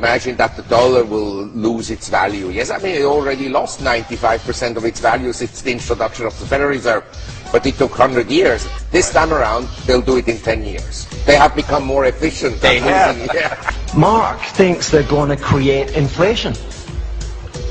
imagine that the dollar will lose its value. Yes, I mean, it already lost 95% of its value since the introduction of the Federal Reserve, but it took 100 years. This time around, they'll do it in 10 years. They have become more efficient. They have. Yeah. Mark thinks they're going to create inflation.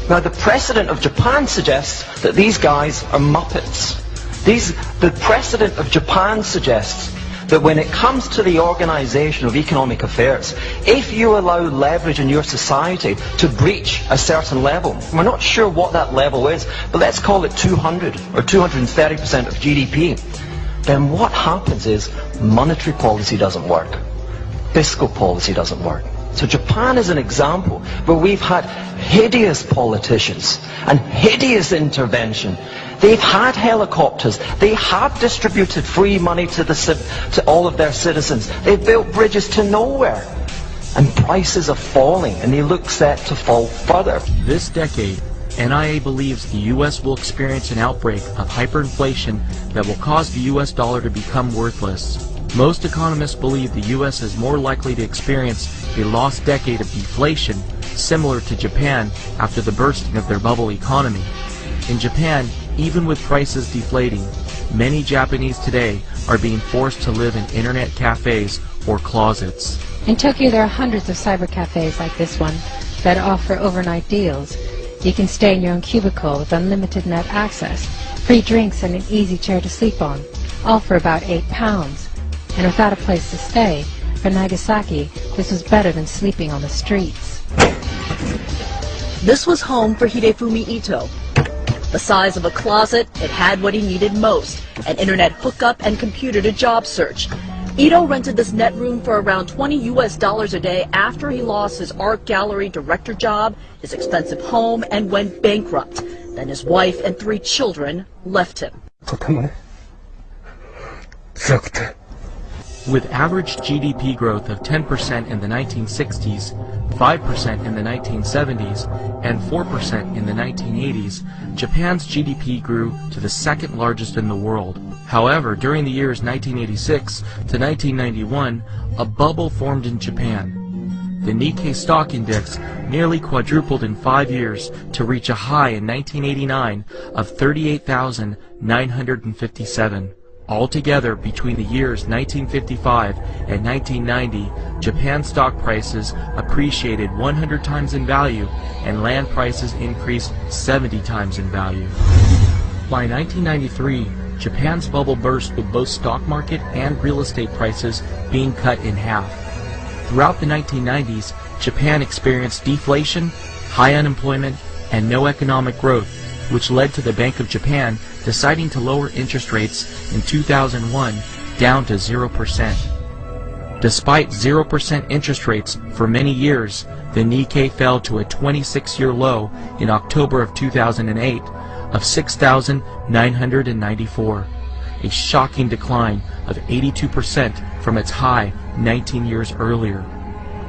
Now, the precedent of Japan suggests that these guys are muppets. The precedent of Japan suggests that when it comes to the organization of economic affairs, if you allow leverage in your society to breach a certain level, we're not sure what that level is, but let's call it 200 or 230% of GDP, then what happens is monetary policy doesn't work. Fiscal policy doesn't work. So Japan is an example where we've had hideous politicians and hideous intervention. They've had helicopters. They have distributed free money to all of their citizens. They've built bridges to nowhere. And prices are falling, and they look set to fall further. This decade, NIA believes the U.S. will experience an outbreak of hyperinflation that will cause the U.S. dollar to become worthless. Most economists believe the U.S. is more likely to experience a lost decade of deflation, similar to Japan after the bursting of their bubble economy. In Japan, even with prices deflating, many Japanese today are being forced to live in internet cafes or closets. In Tokyo, there are hundreds of cyber cafes like this one that offer overnight deals. You can stay in your own cubicle with unlimited net access, free drinks and an easy chair to sleep on, all for about £8. And without a place to stay, for Nagasaki, this was better than sleeping on the streets. This was home for Hidefumi Ito. The size of a closet, it had what he needed most, an internet hookup and computer to job search. Ito rented this net room for around $20 a day after he lost his art gallery director job, his expensive home, and went bankrupt. Then his wife and 3 children left him. With average GDP growth of 10% in the 1960s, 5% in the 1970s, and 4% in the 1980s, Japan's GDP grew to the second largest in the world. However, during the years 1986 to 1991, a bubble formed in Japan. The Nikkei stock index nearly quadrupled in 5 years to reach a high in 1989 of 38,957. Altogether, between the years 1955 and 1990, Japan's stock prices appreciated 100 times in value and land prices increased 70 times in value. By 1993, Japan's bubble burst with both stock market and real estate prices being cut in half. Throughout the 1990s, Japan experienced deflation, high unemployment, and no economic growth, which led to the Bank of Japan deciding to lower interest rates in 2001 down to 0%. Despite 0% interest rates for many years, the Nikkei fell to a 26-year low in October of 2008 of 6,994, a shocking decline of 82% from its high 19 years earlier.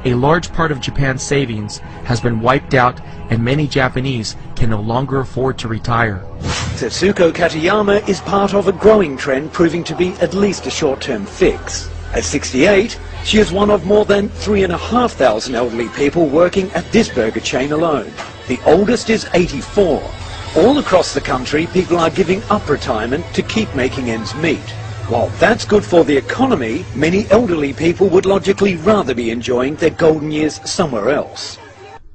A large part of Japan's savings has been wiped out, and many Japanese can no longer afford to retire. Tetsuko Katayama is part of a growing trend proving to be at least a short-term fix. At 68, she is one of more than 3,500 elderly people working at this burger chain alone. The oldest is 84. All across the country, people are giving up retirement to keep making ends meet. While that's good for the economy, many elderly people would logically rather be enjoying their golden years somewhere else.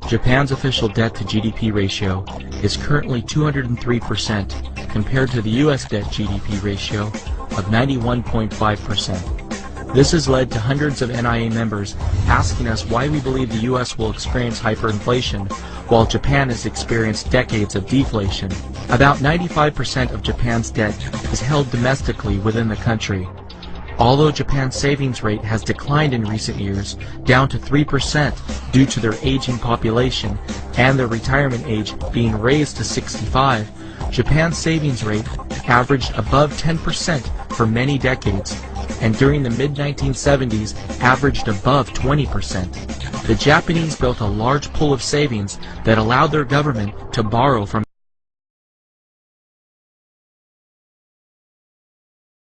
Japan's official debt to GDP ratio is currently 203% compared to the U.S. debt GDP ratio of 91.5%. This has led to hundreds of NIA members asking us why we believe the U.S. will experience hyperinflation while Japan has experienced decades of deflation. About 95% of Japan's debt is held domestically within the country. Although Japan's savings rate has declined in recent years, down to 3% due to their aging population and their retirement age being raised to 65, Japan's savings rate averaged above 10% for many decades, and during the mid-1970s averaged above 20%. The Japanese built a large pool of savings that allowed their government to borrow from